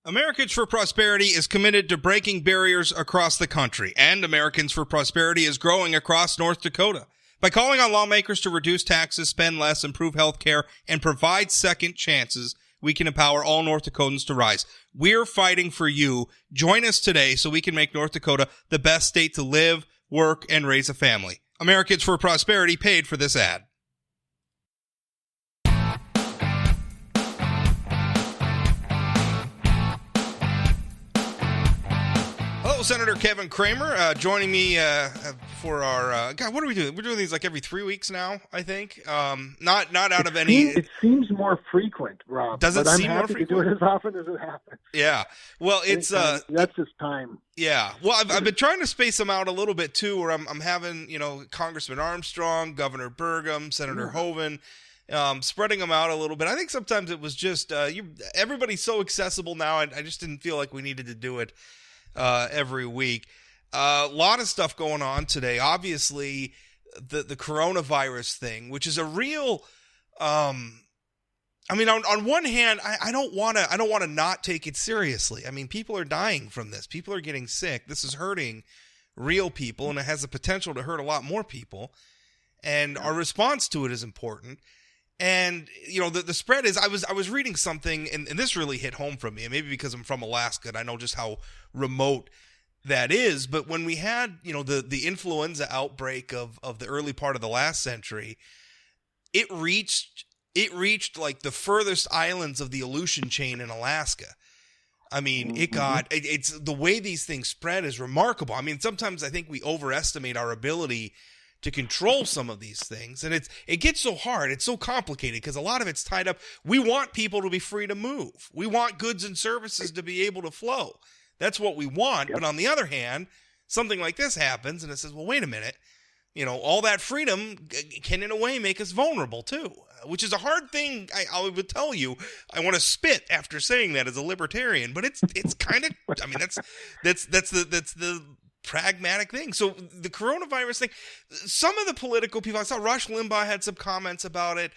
Americans for Prosperity is committed to breaking barriers across the country, and Americans for Prosperity is growing across North Dakota. By calling on lawmakers to reduce taxes, spend less, improve health care, and provide second chances, we can empower all North Dakotans to rise. We're fighting for you. Join us today so we can make North Dakota the best state to live, work, and raise a family. Americans for Prosperity paid for this ad. Hello, Senator Kevin Cramer, joining me for our God. What are we doing? We're doing these like every 3 weeks now, I think. Not out of any. It seems more frequent, Rob. Does it but seem I'm more happy frequent? to do it as often as it happens. Yeah. Well, it's that's just time. Yeah. Well, I've been trying to space them out a little bit too, where I'm having Congressman Armstrong, Governor Burgum, Senator Hoeven. Spreading them out a little bit. I think sometimes it was just everybody's so accessible now, and I just didn't feel like we needed to do it every week. A lot of stuff going on today. Obviously, the coronavirus thing, which is a real. On one hand, I don't want to not take it seriously. I mean, people are dying from this. People are getting sick. This is hurting real people, and it has the potential to hurt a lot more people. And our response to it is important. And, the spread is, I was reading something, and this really hit home for me, and maybe because I'm from Alaska, and I know just how remote that is. But when we had, the influenza outbreak of the early part of the last century, it reached like the furthest islands of the Aleutian chain in Alaska. I mean, it's the way these things spread is remarkable. I mean, sometimes I think we overestimate our ability to control some of these things. And it gets so hard. It's so complicated because a lot of it's tied up. We want people to be free to move. We want goods and services to be able to flow. That's what we want. Yep. But on the other hand, something like this happens and it says, well, wait a minute. All that freedom can in a way make us vulnerable too, which is a hard thing. I would tell you, I want to spit after saying that as a libertarian, but it's kind of, I mean, that's the pragmatic thing. So the coronavirus thing, some of the political people, I saw Rush Limbaugh had some comments about it.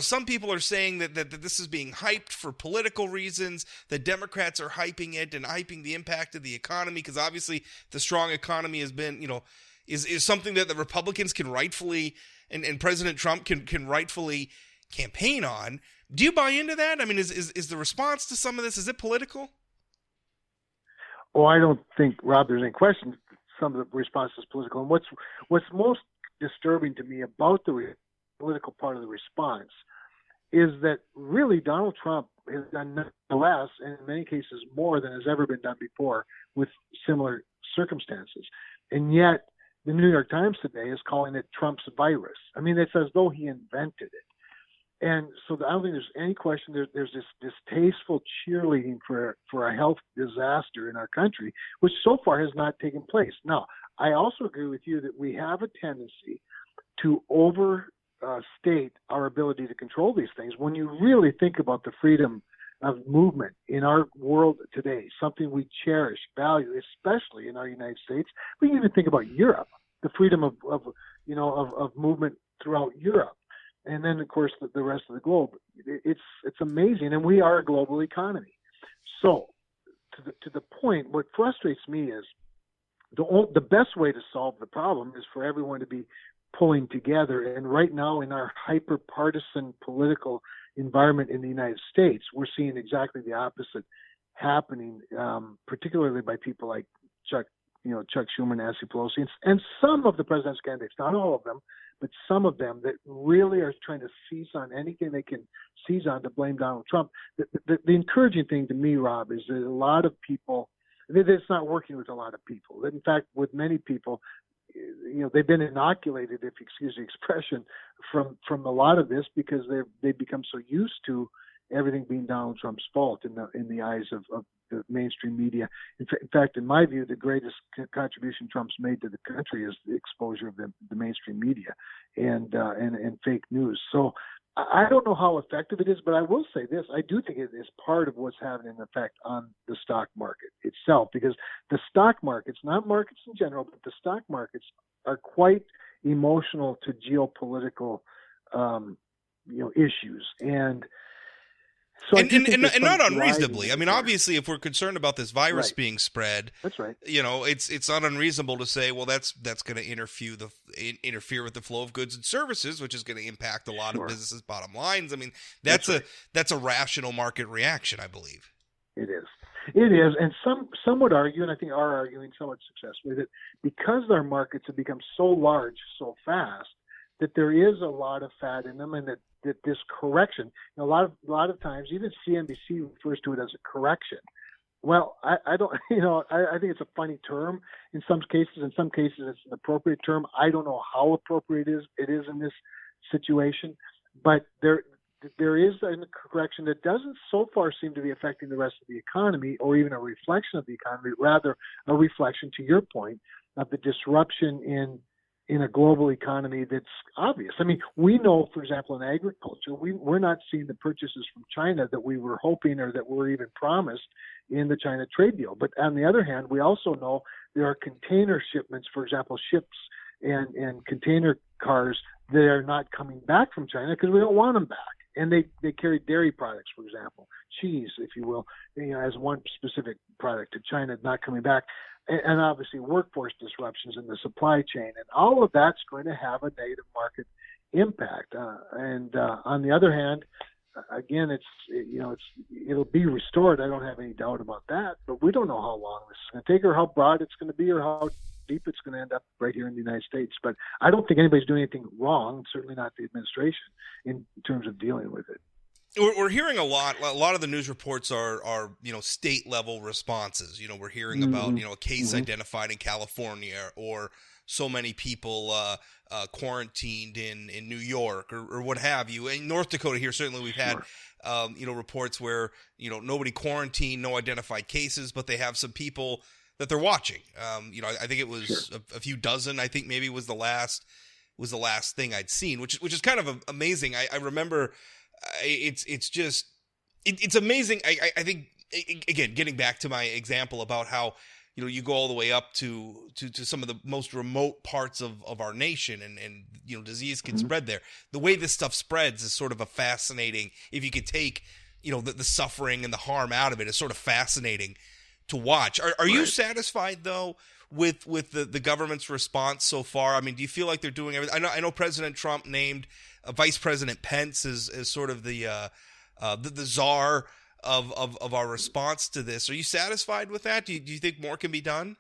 Some people are saying that this is being hyped for political reasons. The Democrats are hyping it and hyping the impact of the economy because obviously the strong economy has been, is something that the Republicans can rightfully and President Trump can rightfully campaign on. Do you buy into that? I mean, is the response to some of this, is it political? Well, I don't think, Rob, there's any question some of the response is political. And what's most disturbing to me about the political part of the response is that really Donald Trump has done nothing less, and in many cases more than has ever been done before with similar circumstances. And yet the New York Times today is calling it Trump's virus. I mean, it's as though he invented it. And so I don't think there's any question there's this distasteful cheerleading for a health disaster in our country, which so far has not taken place. Now, I also agree with you that we have a tendency to overstate our ability to control these things. When you really think about the freedom of movement in our world today, something we cherish, value, especially in our United States, we can even think about Europe, the freedom of movement throughout Europe. And then, of course, the rest of the globe. It's amazing, and we are a global economy. So, to the point, what frustrates me is the best way to solve the problem is for everyone to be pulling together. And right now, in our hyper-partisan political environment in the United States, we're seeing exactly the opposite happening, particularly by people like Chuck Schumer, Nancy Pelosi, and some of the president's candidates, not all of them, but some of them that really are trying to seize on anything they can seize on to blame Donald Trump. The encouraging thing to me, Rob, is that a lot of people, it's not working with a lot of people. In fact, with many people, they've been inoculated, if you excuse the expression, from a lot of this because they've become so used to everything being Donald Trump's fault in the eyes of the mainstream media. In fact, in my view, the greatest contribution Trump's made to the country is the exposure of the mainstream media and fake news. So I don't know how effective it is, but I will say this. I do think it is part of what's having an effect on the stock market itself, because the stock markets, not markets in general, but the stock markets are quite emotional to geopolitical issues. And So and not unreasonably. I mean, obviously, if we're concerned about this virus right. being spread, that's right. It's not unreasonable to say, well, that's going to interfere with the flow of goods and services, which is going to impact a lot of businesses' bottom lines. I mean, that's a rational market reaction, I believe. It is. It is, and some would argue, and I think are arguing somewhat successfully, that because our markets have become so large so fast, that there is a lot of fat in them, and that this correction, a lot of times, even CNBC refers to it as a correction. Well, I don't, I think it's a funny term in some cases. In some cases, it's an appropriate term. I don't know how appropriate it is in this situation, but there is a correction that doesn't so far seem to be affecting the rest of the economy or even a reflection of the economy, rather a reflection, to your point, of the disruption in a global economy that's obvious. I mean, we know, for example, in agriculture, we're not seeing the purchases from China that we were hoping or that were even promised in the China trade deal. But on the other hand, we also know there are container shipments, for example, ships and container cars that are not coming back from China because we don't want them back. And they carry dairy products, for example, cheese, if you will, as one specific product to China not coming back. And obviously workforce disruptions in the supply chain. And all of that's going to have a negative market impact. And on the other hand, again, it'll be restored. I don't have any doubt about that. But we don't know how long this is going to take or how broad it's going to be or how deep it's going to end up right here in the United States. But I don't think anybody's doing anything wrong, certainly not the administration, in terms of dealing with it. We're hearing a lot of the news reports are state level responses. We're hearing about, a case identified in California or so many people quarantined in New York or what have you. In North Dakota here, certainly we've had, reports where, nobody quarantined, no identified cases, but they have some people that they're watching. I think it was a few dozen, I think maybe was the last thing I'd seen, which is kind of amazing. I remember it's amazing. I think, again, getting back to my example about how, you go all the way up to some of the most remote parts of our nation and disease can spread there. The way this stuff spreads is sort of a fascinating, if you could take, the suffering and the harm out of it, is sort of fascinating to watch. Are you satisfied though with the government's response so far? I mean, do you feel like they're doing everything? I know President Trump named Vice President Pence as sort of the czar of our response to this. Are you satisfied with that? Do you think more can be done?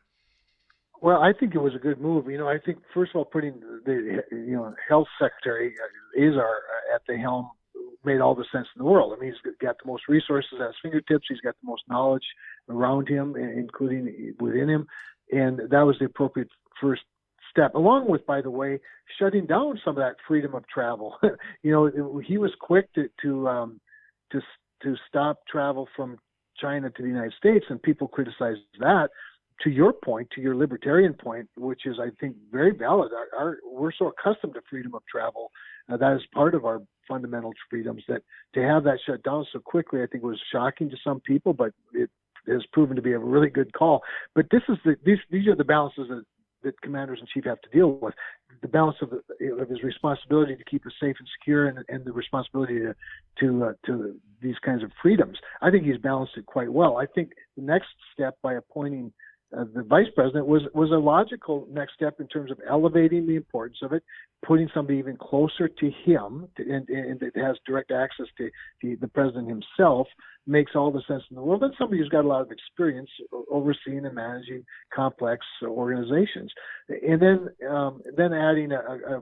Well, I think it was a good move. I think first of all, putting the health secretary Azar at the helm made all the sense in the world. I mean, he's got the most resources at his fingertips. He's got the most knowledge around him, including within him. And that was the appropriate first step, along with, by the way, shutting down some of that freedom of travel. He was quick to stop travel from China to the United States, and people criticized that. To your point, to your libertarian point, which is, I think, very valid. We're so accustomed to freedom of travel. That is part of our fundamental freedoms, that to have that shut down so quickly, I think was shocking to some people, but it has proven to be a really good call. But these are the balances that commanders in chief have to deal with. The balance of his responsibility to keep us safe and secure, and the responsibility to these kinds of freedoms. I think he's balanced it quite well. I think the next step, by appointing the vice president, was a logical next step in terms of elevating the importance of it, putting somebody even closer to him, and that has direct access to the president himself, makes all the sense in the world. That's somebody who's got a lot of experience overseeing and managing complex organizations, and then adding a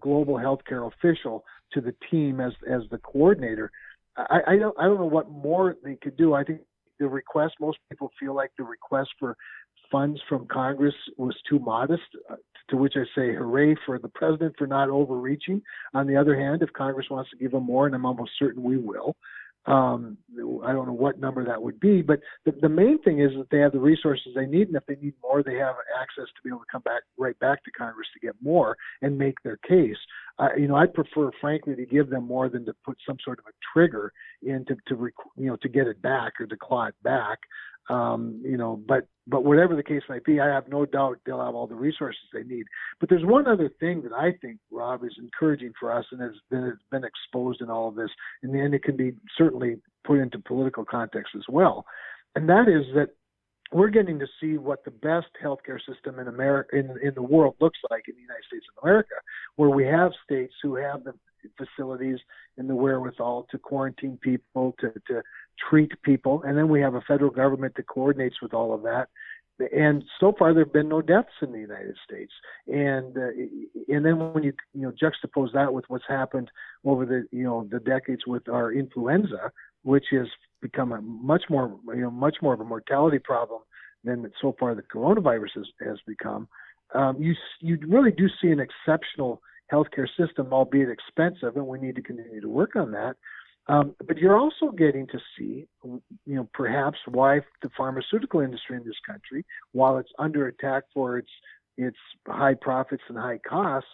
global healthcare official to the team as the coordinator. I don't know what more they could do. I think most people feel like the request for funds from Congress was too modest, to which I say hooray for the president for not overreaching. On the other hand, if Congress wants to give them more, and I'm almost certain we will, I don't know what number that would be, but the main thing is that they have the resources they need, and if they need more, they have access to be able to come right back to Congress to get more and make their case. I'd prefer, frankly, to give them more than to put some sort of a trigger in to get it back or to claw it back. But whatever the case might be, I have no doubt they'll have all the resources they need. But there's one other thing that I think, Rob, is encouraging for us, and has been exposed in all of this, and it can be certainly put into political context as well, and that is that we're getting to see what the best healthcare system in America, in the world, looks like in the United States of America, where we have states who have the facilities and the wherewithal to quarantine people, to treat people, and then we have a federal government that coordinates with all of that. And so far, there have been no deaths in the United States. And then when you juxtapose that with what's happened over the decades with our influenza, which has become a much more of a mortality problem than so far the coronavirus has become, you really do see an exceptional healthcare system, albeit expensive, and we need to continue to work on that. But you're also getting to see, perhaps why the pharmaceutical industry in this country, while it's under attack for its high profits and high costs,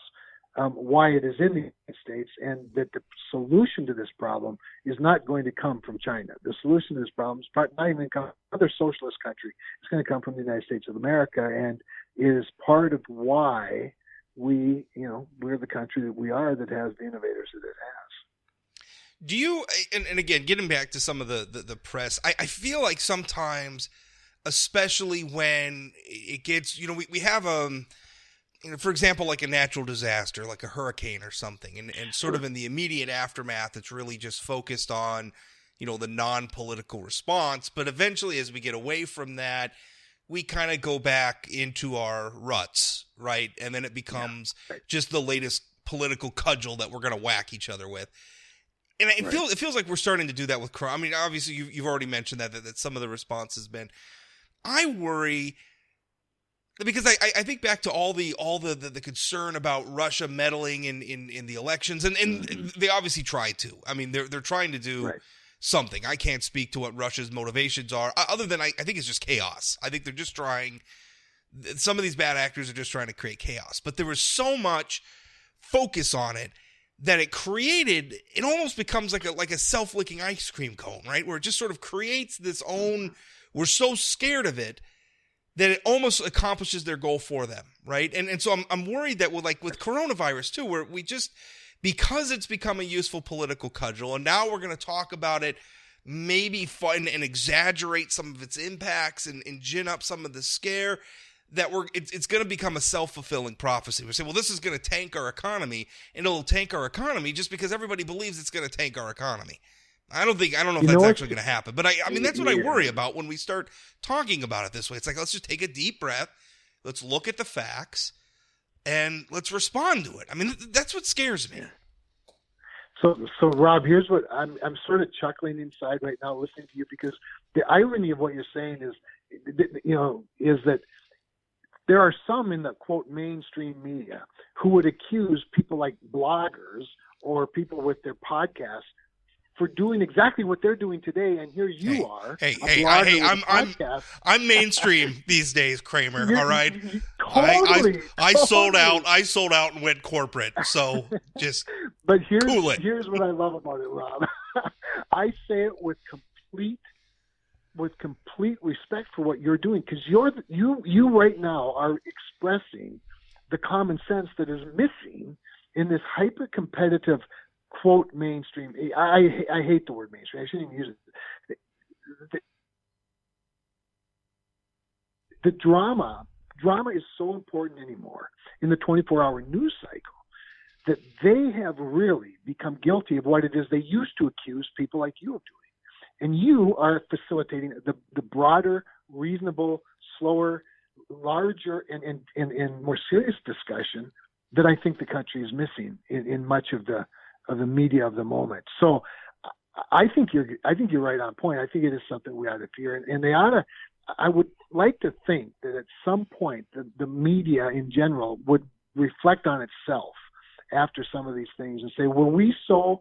why it is in the United States, and that the solution to this problem is not going to come from China. The solution to this problem is not even going to come from another socialist country. It's going to come from the United States of America, and it is part of why we're the country that we are, that has the innovators that it has. Do you, and again, getting back to some of the press, I feel like sometimes, especially when it gets, we have, for example, like a natural disaster, like a hurricane or something, and sort of in the immediate aftermath, it's really just focused on, the non-political response. But eventually, as we get away from that, we kind of go back into our ruts, right? And then it becomes just the latest political cudgel that we're going to whack each other with. And it feels like we're starting to do that with Corona. I mean, obviously, you've already mentioned that some of the response has been. I worry because I think back to all the concern about Russia meddling in the elections, and they obviously try to. I mean, they're trying to do something. I can't speak to what Russia's motivations are, other than I think it's just chaos. I think they're just trying. Some of these bad actors are just trying to create chaos. But there was so much focus on it that it almost becomes like a self-licking ice cream cone, right? Where it just sort of creates this own. We're so scared of it that it almost accomplishes their goal for them, right? And so I'm worried that with coronavirus too, where we just, because it's become a useful political cudgel, and now we're going to talk about it, maybe fun and exaggerate some of its impacts and gin up some of the scare, that it's going to become a self-fulfilling prophecy. We say, well, this is going to tank our economy, and it'll tank our economy just because everybody believes it's going to tank our economy. I don't know if that's actually going to happen, but I mean, that's what I worry about when we start talking about it this way. It's like, let's just take a deep breath. Let's look at the facts and let's respond to it. I mean, that's what scares me. So Rob, here's what I'm sort of chuckling inside right now listening to you, because the irony of what you're saying is that there are some in the, quote, mainstream media who would accuse people like bloggers or people with their podcasts for doing exactly what they're doing today, and here you are. I'm mainstream these days, Cramer. All right, totally. I sold out and went corporate. So just but cool it. Here's what I love about it, Rob. I say it with complete respect for what you're doing, because you right now are expressing the common sense that is missing in this hyper competitive, quote, mainstream. I hate the word mainstream. I shouldn't even use it. The drama is so important anymore in the 24-hour news cycle that they have really become guilty of what it is they used to accuse people like you of doing. And you are facilitating the broader, reasonable, slower, larger, and more serious discussion that I think the country is missing in much of the media of the moment. So I think you're right on point. I think it is something we ought to fear, and I would like to think that at some point the media in general would reflect on itself after some of these things and say, were we so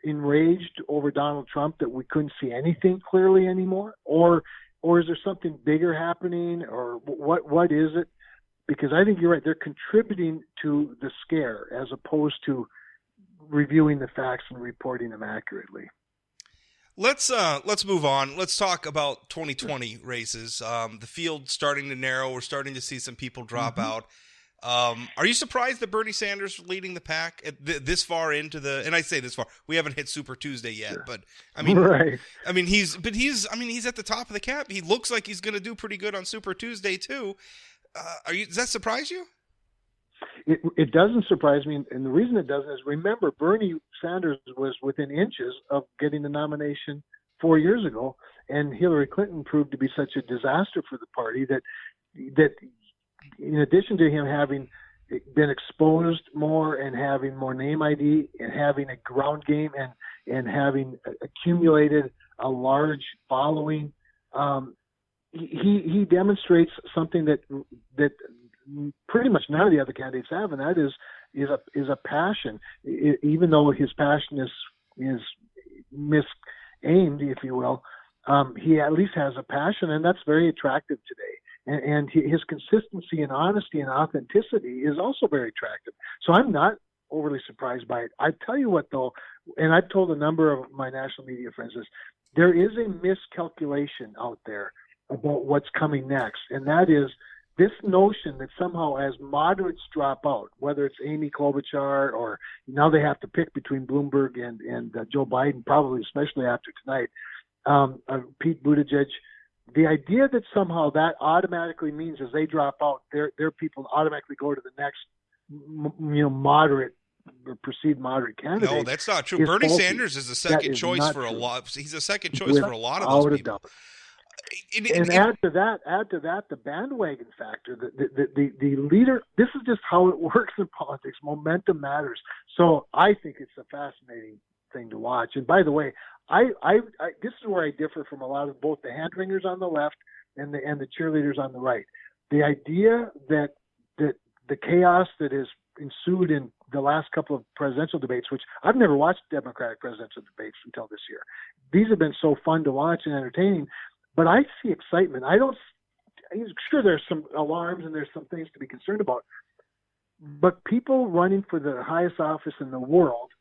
enraged over Donald Trump that we couldn't see anything clearly anymore, or is there something bigger happening, or what is it? Because I think you're right. They're contributing to the scare as opposed to reviewing the facts and reporting them accurately. Let's move on. Let's talk about 2020 races. The field's starting to narrow. We're starting to see some people drop out. Are you surprised that Bernie Sanders leading the pack this far into the? And I say this far, we haven't hit Super Tuesday yet, Sure. but I mean, Right. he's at the top of the cap. He looks like he's going to do pretty good on Super Tuesday too. Does that surprise you? It doesn't surprise me, and the reason it doesn't is, remember, Bernie Sanders was within inches of getting the nomination 4 years ago, and Hillary Clinton proved to be such a disaster for the party that in addition to him having been exposed more and having more name ID and having a ground game and having accumulated a large following, he demonstrates something that pretty much none of the other candidates have, and that is a passion. Even though his passion is misaimed, if you will, he at least has a passion, and that's very attractive today. And his consistency and honesty and authenticity is also very attractive. So I'm not overly surprised by it. I tell you what, though, and I've told a number of my national media friends this, there is a miscalculation out there about what's coming next, and that is this notion that somehow as moderates drop out, whether it's Amy Klobuchar or now they have to pick between Bloomberg and Joe Biden, probably especially after tonight, Pete Buttigieg, the idea that somehow that automatically means as they drop out, their people automatically go to the next, moderate or perceived moderate candidate. No, that's not true. Bernie faulty. Sanders is a second choice for a lot. He's a second choice for a lot of those people. And add to that the bandwagon factor. The leader. This is just how it works in politics. Momentum matters. So I think it's a fascinating thing to watch. And by the way, I this is where I differ from a lot of both the hand wringers on the left and the cheerleaders on the right. The idea that the chaos that has ensued in the last couple of presidential debates, which I've never watched Democratic presidential debates until this year. These have been so fun to watch and entertaining. But I see excitement. I'm sure there's some alarms and there's some things to be concerned about. But people running for the highest office in the world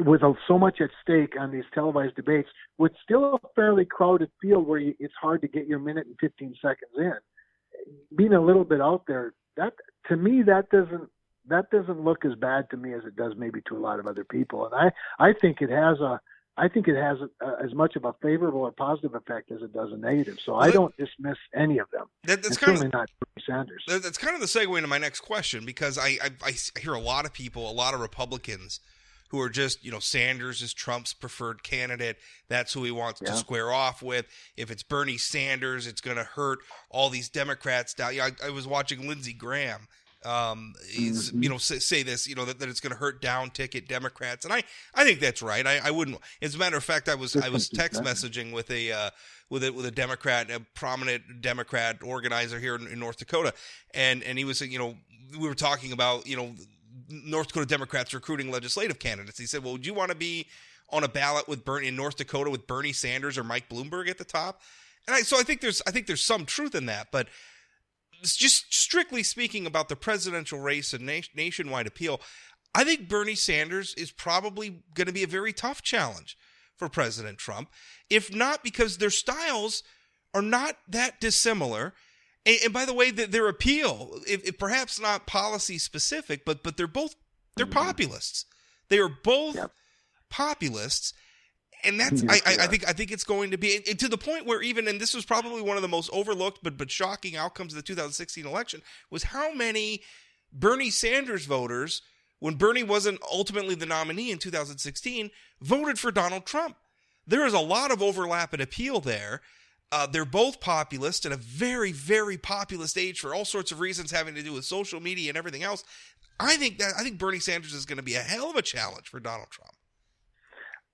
with so much at stake on these televised debates with still a fairly crowded field where it's hard to get your minute and 15 seconds in. Being a little bit out there, that to me, that doesn't look as bad to me as it does maybe to a lot of other people. And I think it has as much of a favorable or positive effect as it does a negative. So I don't dismiss any of them. That's certainly not Bernie Sanders. That's kind of the segue into my next question, because I hear a lot of people, a lot of Republicans who are just, Sanders is Trump's preferred candidate. That's who he wants to square off with. If it's Bernie Sanders, it's going to hurt all these Democrats down. I was watching Lindsey Graham say this, that it's going to hurt down ticket Democrats. And I think that's right. I wouldn't, as a matter of fact, I was text messaging with a Democrat, a prominent Democrat organizer here in North Dakota. And he was saying, we were talking about, North Dakota Democrats recruiting legislative candidates. He said, well, would you want to be on a ballot with Bernie in North Dakota with Bernie Sanders or Mike Bloomberg at the top? And I think there's some truth in that, but just strictly speaking about the presidential race and nationwide appeal, I think Bernie Sanders is probably going to be a very tough challenge for President Trump, if not because their styles are not that dissimilar. And by the way, their appeal, if perhaps not policy specific, but they're populists. They are both populists. And that's I think it's going to be to the point where even, and this was probably one of the most overlooked but shocking outcomes of the 2016 election, was how many Bernie Sanders voters, when Bernie wasn't ultimately the nominee in 2016, voted for Donald Trump. There is a lot of overlap and appeal there. They're both populist in a very, very populist age for all sorts of reasons having to do with social media and everything else. I think Bernie Sanders is going to be a hell of a challenge for Donald Trump.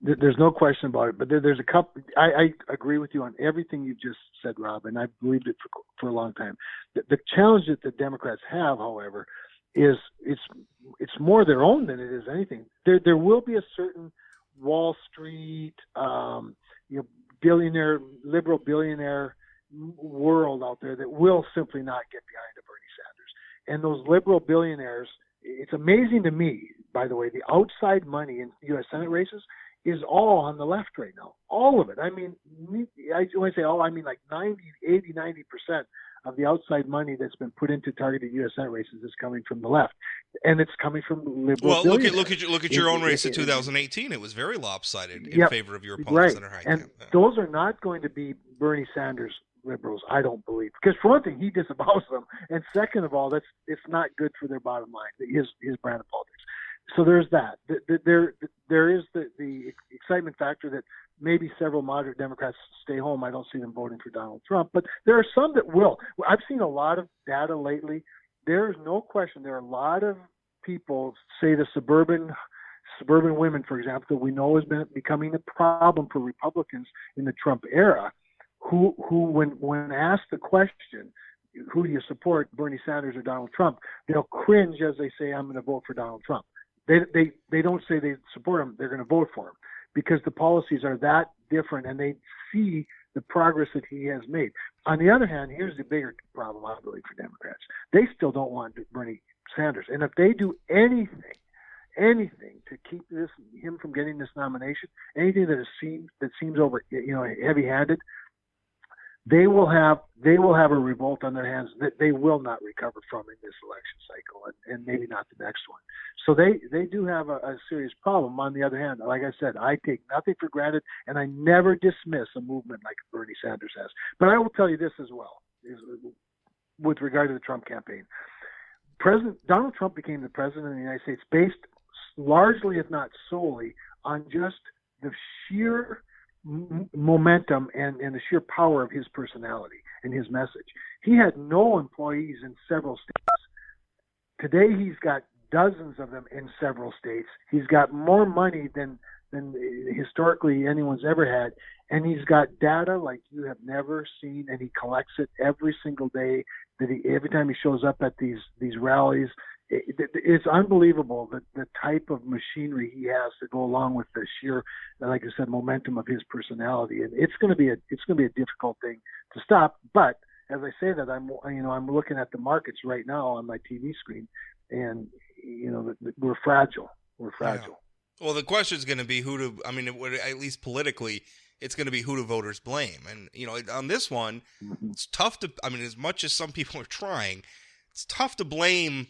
There's no question about it, but there's a couple. I agree with you on everything you just said, Rob, and I've believed it for a long time. The challenge that the Democrats have, however, is it's more their own than it is anything. There will be a certain Wall Street, liberal billionaire world out there that will simply not get behind a Bernie Sanders. And those liberal billionaires, it's amazing to me, by the way, the outside money in U.S. Senate races is all on the left right now. All of it. I mean, when I say all, I mean like 90% of the outside money that's been put into targeted U.S. Senate races is coming from the left, and it's coming from liberal. Well, look at your own race in 2018. It was very lopsided in favor of your opponent, right. Senator Heitkamp. And those are not going to be Bernie Sanders liberals, I don't believe, because for one thing, he disavows them, and second of all, it's not good for their bottom line, his brand of politics. So there's that. There is the excitement factor that maybe several moderate Democrats stay home. I don't see them voting for Donald Trump, but there are some that will. I've seen a lot of data lately. There's no question. There are a lot of people, say the suburban women, for example, that we know has been becoming a problem for Republicans in the Trump era, who when asked the question, who do you support, Bernie Sanders or Donald Trump, they'll cringe as they say, I'm going to vote for Donald Trump. They don't say they support him, they're going to vote for him, because the policies are that different and they see the progress that he has made. On the other hand, here's the bigger problem, I believe, for Democrats. They still don't want Bernie Sanders. And if they do anything to keep him from getting this nomination, anything that seems over, heavy-handed, they will have a revolt on their hands that they will not recover from in this election cycle, and maybe not the next one. So they do have a serious problem. On the other hand, like I said, I take nothing for granted, and I never dismiss a movement like Bernie Sanders has. But I will tell you this as well, with regard to the Trump campaign. President Donald Trump became the president of the United States based largely, if not solely, on just the sheer momentum and the sheer power of his personality and his message. He had no employees in several states. Today he's got dozens of them in several states. He's got more money than historically anyone's ever had, and he's got data like you have never seen, and he collects it every single day. Every time he shows up at these rallies, it's unbelievable the type of machinery he has to go along with the sheer, like I said, momentum of his personality, and it's going to be a difficult thing to stop. But as I say that, I'm looking at the markets right now on my TV screen, and we're fragile. We're fragile. Yeah. Well, the question is going to be at least politically, it's going to be who do voters blame, and on this one, it's tough to. As much as some people are trying, it's tough to blame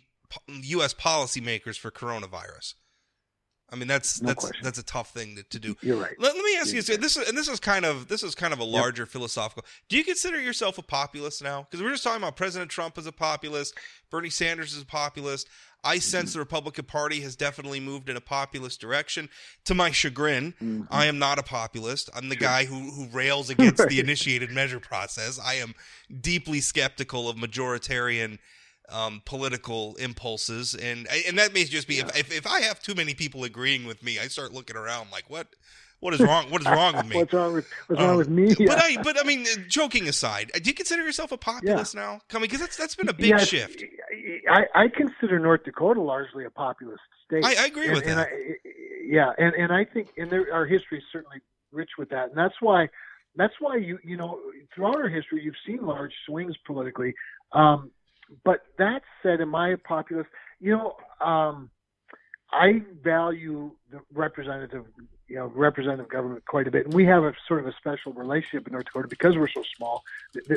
U.S. policymakers for coronavirus. That's a tough thing to do. You're right. Let me ask you this, and this is kind of a larger philosophical. Do you consider yourself a populist now? Because we're just talking about President Trump as a populist, Bernie Sanders is a populist. I sense the Republican Party has definitely moved in a populist direction. To my chagrin, I am not a populist. I'm the guy who rails against the initiated measure process. I am deeply skeptical of majoritarian political impulses, and that may just be if I have too many people agreeing with me, I start looking around like what is wrong? What is wrong with me? What's wrong with me? Yeah. But joking aside, do you consider yourself a populist now? Because that's been a big shift. I consider North Dakota largely a populist state. I agree with that. And I think our history is certainly rich with that, and that's why you throughout our history you've seen large swings politically. But that said, am I a populist? I value the representative government quite a bit, and we have a sort of a special relationship in North Dakota because we're so small.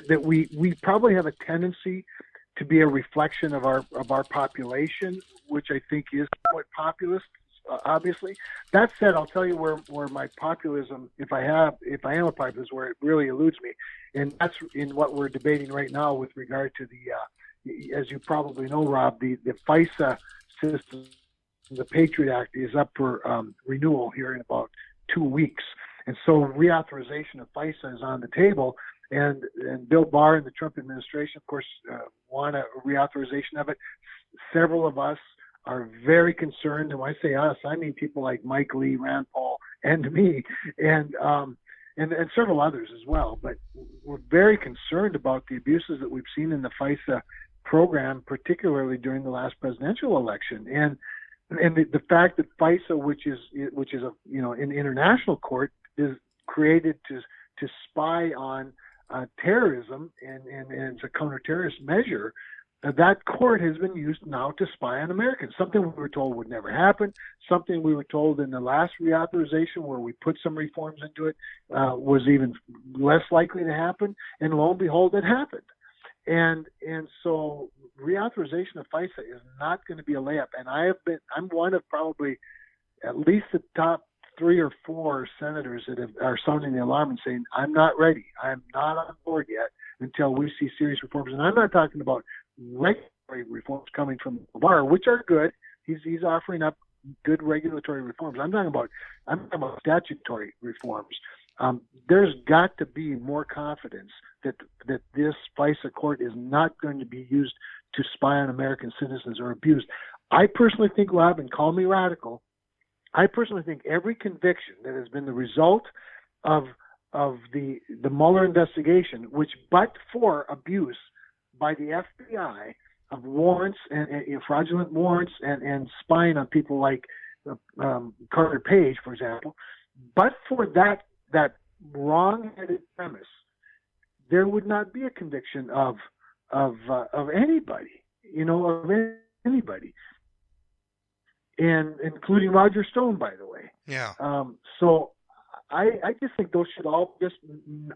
That we probably have a tendency to be a reflection of our population, which I think is somewhat populist. Obviously, that said, I'll tell you where my populism, if I am a populist, where it really eludes me, and that's in what we're debating right now with regard to the, as you probably know, Rob, the FISA system, the Patriot Act is up for renewal here in about 2 weeks, and so reauthorization of FISA is on the table. And Bill Barr and the Trump administration, of course, want a reauthorization of it. Several of us are very concerned, and when I say us, I mean people like Mike Lee, Rand Paul, and me, and several others as well. But we're very concerned about the abuses that we've seen in the FISA program, particularly during the last presidential election, and the fact that FISA, which is in international court, is created to spy on terrorism and it's a counter-terrorist measure, that court has been used now to spy on Americans, something we were told would never happen, something we were told in the last reauthorization where we put some reforms into it was even less likely to happen, and lo and behold, it happened. And so reauthorization of FISA is not going to be a layup. And I'm one of probably at least the top 3 or 4 senators that are sounding the alarm and saying, I'm not ready. I'm not on board yet until we see serious reforms. And I'm not talking about regulatory reforms coming from Barr, which are good. He's offering up good regulatory reforms. I'm talking about statutory reforms. There's got to be more confidence that this FISA court is not going to be used to spy on American citizens or abused. I personally think, Rob, and call me radical, I personally think every conviction that has been the result of the Mueller investigation, which but for abuse by the FBI of warrants and fraudulent warrants and spying on people like Carter Page, for example, but for that wrong-headed premise, there would not be a conviction of anybody, of anybody, and including Roger Stone, by the way. Yeah. So I just think those should all just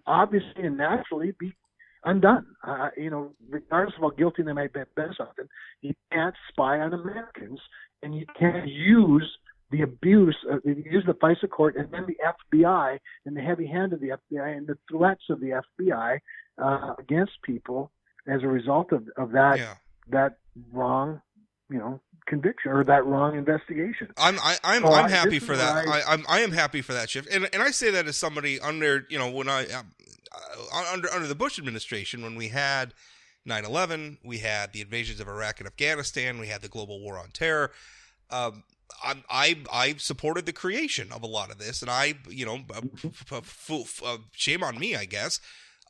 obviously and naturally be undone. Regardless of how guilty they might be of something, you can't spy on Americans, and you can't use the abuse, use the FISA court, and then the FBI and the heavy hand of the FBI and the threats of the FBI against people as a result of that wrong, conviction or that wrong investigation. I'm happy for that. I am happy for that shift, and I say that as somebody under when I under the Bush administration, when we had 9/11, we had the invasions of Iraq and Afghanistan, we had the global war on terror. I supported the creation of a lot of this, and shame on me, I guess.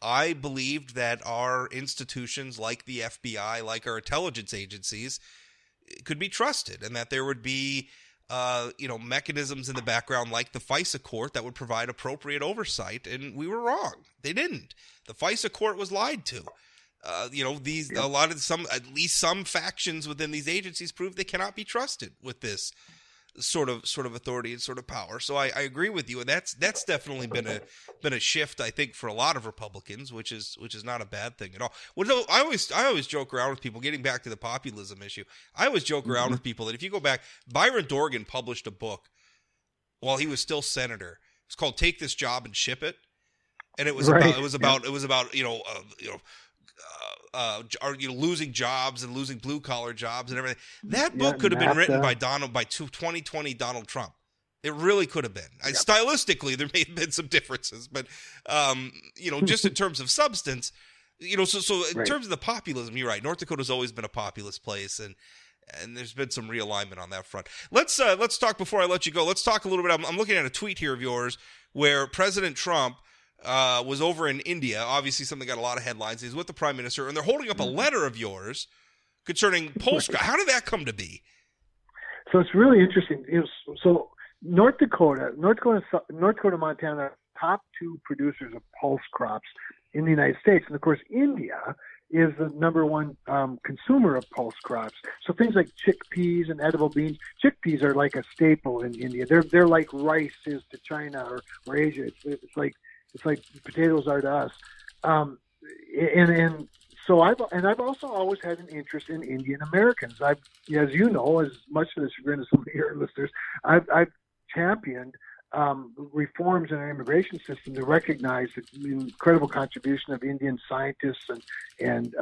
I believed that our institutions, like the FBI, like our intelligence agencies, could be trusted, and that there would be mechanisms in the background like the FISA court that would provide appropriate oversight, and we were wrong. They didn't. The FISA court was lied to. At least some factions within these agencies prove they cannot be trusted with this sort of authority and sort of power. So I agree with you, and that's definitely been a shift, I think, for a lot of Republicans, which is not a bad thing at all. Well, I always joke around with people, getting back to the populism issue. I always joke around with people that if you go back, Byron Dorgan published a book while he was still senator. It's called "Take This Job and Ship It," and it was about losing jobs and losing blue collar jobs and everything. That book could have been written by 2020 Donald Trump. It really could have been. Stylistically, there may have been some differences, but just in terms of substance, so in terms of the populism, you're right. North Dakota's always been a populist place, and there's been some realignment on that front. Let's talk, before I let you go. Let's talk a little bit. I'm looking at a tweet here of yours where President Trump was over in India, obviously something that got a lot of headlines. He's with the Prime Minister, and they're holding up a letter of yours concerning Polska. How did that come to be? So it's really interesting. So North Dakota, Montana are top 2 producers of pulse crops in the United States. And, of course, India is the number 1 consumer of pulse crops. So things like chickpeas and edible beans. Chickpeas are like a staple in India. They're like rice is to China or Asia. It's like potatoes are to us, and so I've also always had an interest in Indian Americans. As you know, as much to the chagrin of some of your listeners, I've championed reforms in our immigration system to recognize the incredible contribution of Indian scientists and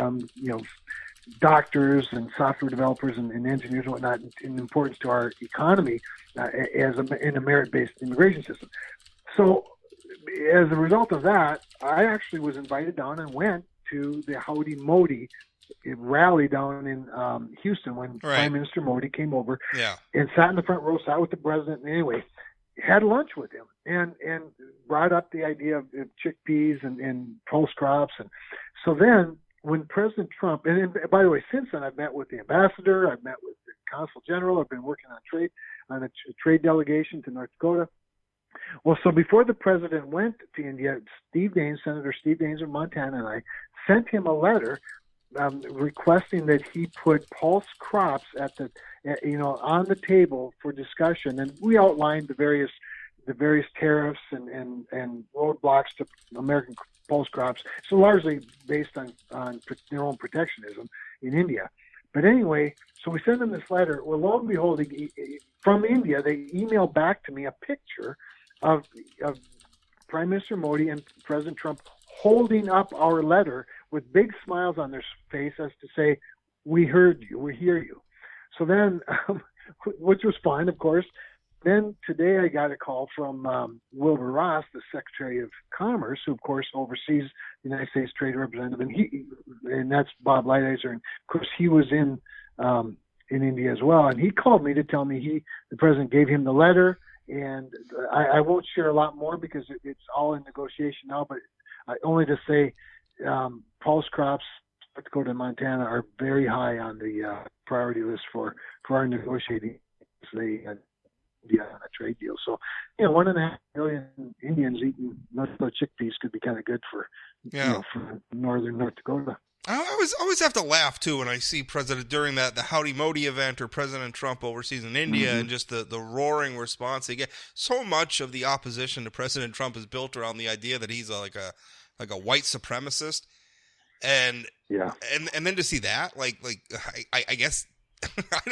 doctors and software developers and engineers and whatnot, in importance to our economy in a merit-based immigration system. So, as a result of that, I actually was invited down and went to the Howdy Modi rally down in Houston when Prime Minister Modi came over and sat in the front row, sat with the president, and anyway, had lunch with him and brought up the idea of chickpeas and pulse crops. And so then when President Trump, and by the way, since then I've met with the ambassador, I've met with the consul general, I've been working on a trade delegation to North Dakota. Well, so before the president went to India, Senator Steve Daines of Montana, and I sent him a letter requesting that he put pulse crops at the on the table for discussion, and we outlined the various tariffs and roadblocks to American pulse crops. So largely based on their own protectionism in India. But anyway, so we sent them this letter. Well, lo and behold, from India, they emailed back to me a picture of Prime Minister Modi and President Trump holding up our letter with big smiles on their face as to say, "We heard you, we hear you." So then, which was fine, of course. Then today I got a call from Wilbur Ross, the Secretary of Commerce, who of course oversees the United States Trade Representative, and that's Bob Lighthizer. And of course he was in India as well, and he called me to tell me the president gave him the letter, and I won't share a lot more because it's all in negotiation now. But only to say, pulse crops, North Dakota and Montana, are very high on the priority list for our negotiating. On a trade deal. So, 1.5 million Indians eating nut-butter chickpeas could be kind of good for northern North Dakota. I always have to laugh too when I see during the Howdy Modi event or President Trump overseas in India, and just the roaring response they get. So much of the opposition to President Trump is built around the idea that he's like a white supremacist, and then to see that, I guess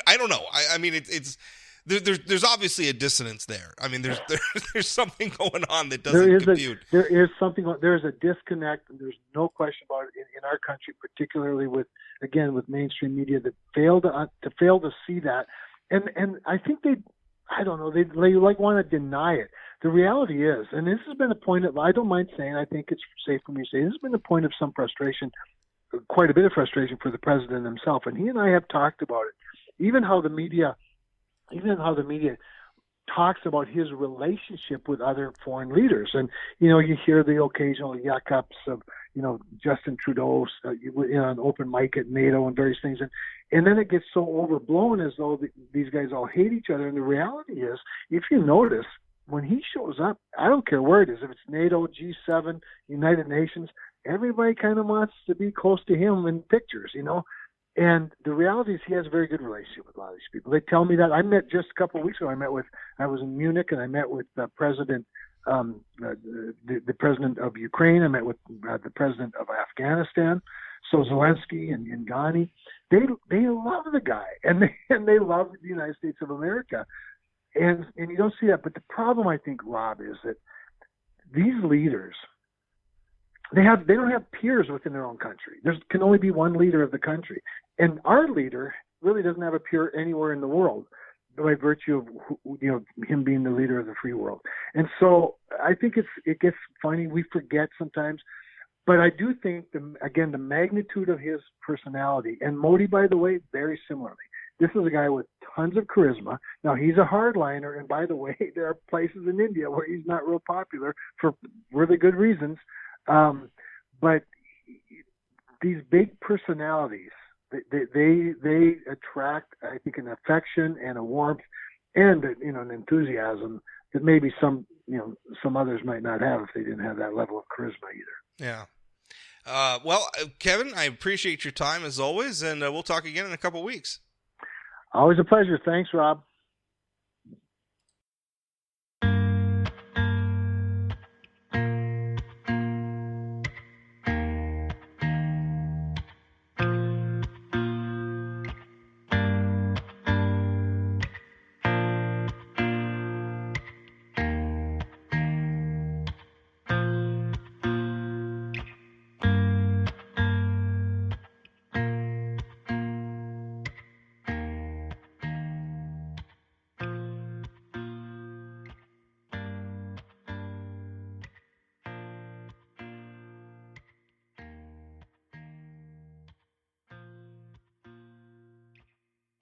I don't know. I mean it's. There's obviously a dissonance there. I mean, there's something going on that doesn't compute. There is a disconnect, and there's no question about it in our country, particularly with mainstream media that fail to see that, and I think they want to deny it. The reality is, and this has been a point of, I don't mind saying, I think it's safe for me to say, this has been a point of some frustration, quite a bit of frustration for the president himself, and he and I have talked about it, even how the media talks about his relationship with other foreign leaders. And, you hear the occasional yuck-ups of, Justin Trudeau on open mic at NATO and various things. And then it gets so overblown as though these guys all hate each other. And the reality is, if you notice, when he shows up, I don't care where it is, if it's NATO, G7, United Nations, everybody kind of wants to be close to him in pictures, And the reality is he has a very good relationship with a lot of these people. They tell me that. I met just a couple of weeks ago. I was in Munich, and I met with the president of Ukraine. I met with the president of Afghanistan, so Zelensky and Ghani. They love the guy, and they love the United States of America. And you don't see that. But the problem, I think, Rob, is that these leaders, they don't have peers within their own country. There can only be one leader of the country. And our leader really doesn't have a peer anywhere in the world by virtue of him being the leader of the free world. And so I think it gets funny. We forget sometimes. But I do think, the magnitude of his personality, and Modi, by the way, very similarly. This is a guy with tons of charisma. Now, he's a hardliner, and by the way, there are places in India where he's not real popular for really good reasons. But these big personalities, they attract, I think, an affection and a warmth and an enthusiasm that maybe some others might not have if they didn't have that level of charisma either. Yeah. Well, Kevin, I appreciate your time as always, and we'll talk again in a couple weeks. Always a pleasure. Thanks, Rob.